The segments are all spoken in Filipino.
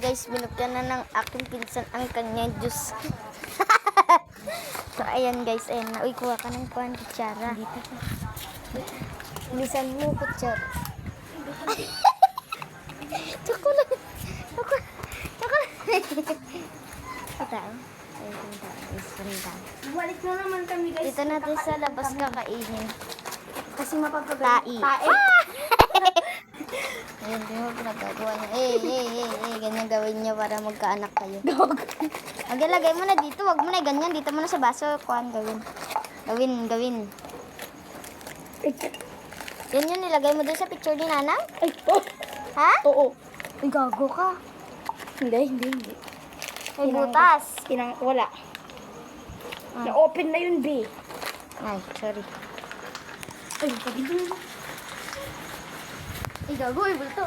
guys, binukyan na ng aking pinsan ang kanyang juice. So ayan guys, ayan na. Uy, kuha ka ng kutsara. Dito ka. Bilisan mo, kutsara. Chocolate. Ito. Balik na naman kami guys. Dito natin sa labas kakainin. Kasi mapapagaling. Tai. Ayun, di mo pinagagawa niya. Ganyan gawin niya para magkaanak kayo. Okay, lagay mo na dito. Wag mo na ganyan. Dito mo na sa baso. Kuhan, gawin. Gawin. Yan yun, nilagay mo doon sa picture ni Nana? Ay, oh. Ha? Oo. Ay, gago ka. Hindi. May butas. Wala. Na-open na yun, B. Ay, sorry. Ay, pagiging mo. Ay, gago. Ay, bulto.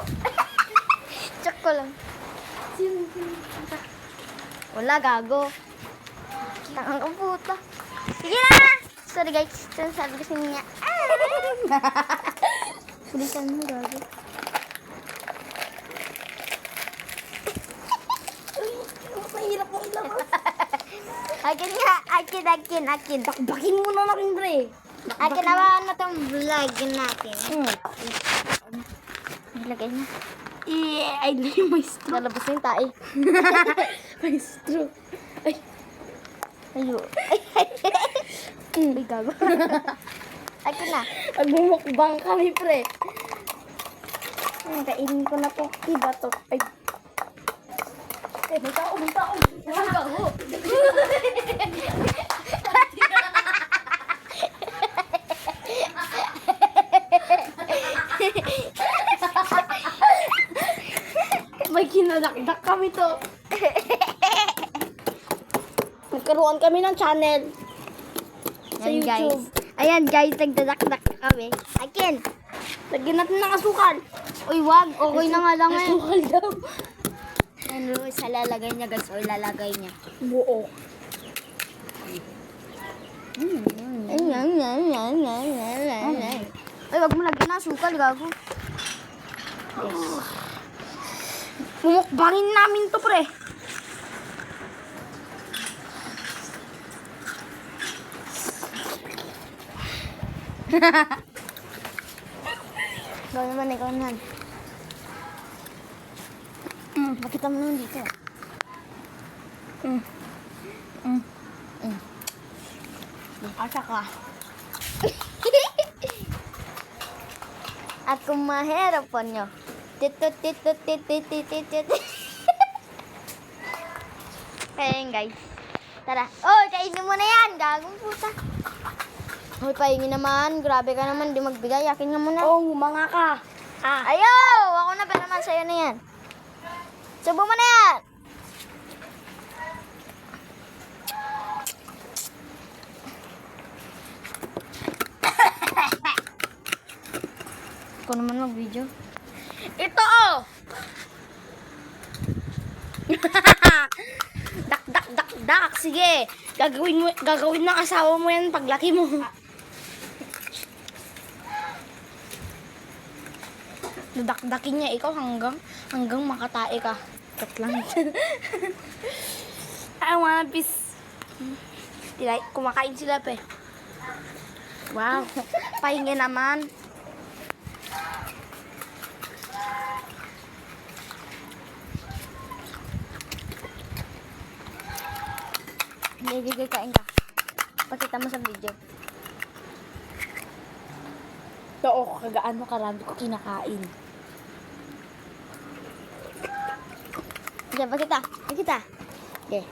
Check ko lang. Sino? Wala, gago. Tangang ang puta. Sige na! Sorry guys, sabi kasi niya. Bilisan mo, gago. Mahirap mo ilabas. Akin nga, akin. Bakbakin mo na rin, bre. Akin naman na itong vlog natin. Ilagay na. Ay, maestro. Lalabas na yung tae. Maestro. Ay. Ayo. Ay, gago. Akin na. Magmumukbang kami, pre. Kainin ko na to. Iba to. Ay. May tao. Ay, gago. May kinalakdak kami to. Nagkaroon kami ng channel sa Ayan, YouTube. guys. Ayan guys, nagdadakdak kami. Akin. Lagyan natin ng asukal. Uy, wag. Okay na nga lang eh. Asukal daw. Ano, sa lalagay niya guys. O, lalagay niya. Buo. Ay, wag mo lagyan na sukal, gago. Mumukbangin namin to, pre. Ikaw naman, ikaw naman. Makita mo naman dito. Asa ka? At kung mahirap po nyo. Titut. Ayan guys. Tara. Oh, kainin mo na yan. Gagong puta. Hoy, pahingi naman. Grabe ka naman. Di magbigay. Akin nga muna. Oo, mga ka. Ayaw! Ako na pa naman. Sa'yo na yan. Subo mo na yan. Ako naman mag-video. Ito, oh! Dak. Sige. Gagawin ng asawa mo yan paglaki mo. Dakdakin niya ikaw hanggang makatae ka. Kat lang. I wanna be... Kumakain sila, pe. Wow. Pahingi naman. Hindi, kain ka. Pakita mo sa video. Oo, kagaano karami ko kinakain. Sige, pakita. Okay.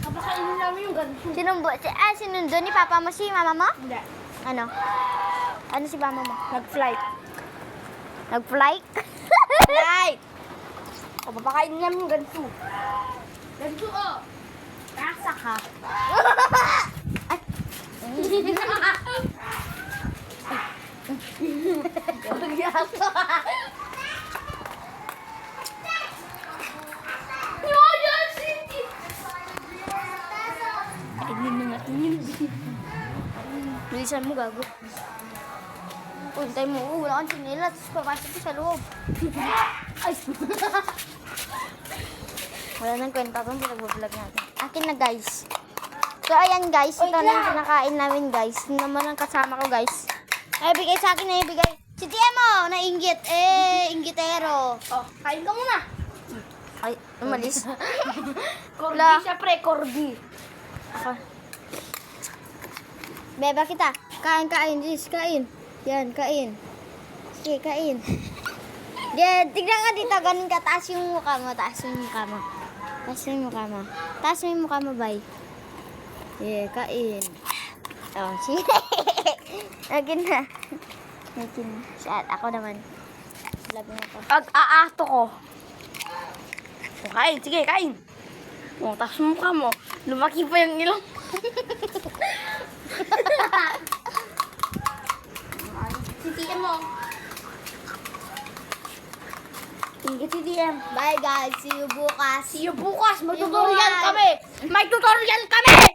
Kapakainin namin yung ganito. Sinundo ni papa mo si mama mo? Hindi. Ano? Ano si mama mo? Nag-flight. Nag-flight? Flight! Kapakainin namin yung ganito. Ganito, oh. Nasa ka. Bilisan mo, gago. Puntay mo, wala kang sinilas. Papasok ko sa loob. Ay! Wala nang kwenta kung pinag-vlog natin. Akin na guys. So ayan guys, ito na yung kinakain namin guys. Ito naman ang kasama ko guys. Ay, bigay sa akin na ibigay. Si Tiemo, nainggit. Inggitero. Oh, kain ka muna. Ay, umalis. Corgi Wala. siya, pre. Corgi. Ako. Beba kita. Kain, Jis, kain. Yan, kain. Sige, kain. Yan, tignan ka dito. Ganun ka. Taas yung mukha mo. Taas yung mukha mo. Taas yung mukha mo. Taas mo yung mukha mo, bay. Yeah, kain. Oh, sige. Akin na. Akin na. Siya, ako naman. Vlog na to. Ag-aato ko. Oh, kain. Sige, kain. Oh, tapos mukha mo. Lumaki pa yung ilong. Si TM mo. Ingat si TM. Bye guys. See you bukas. See you bukas. May Yung tutorial bukas. kami. May tutorial kami.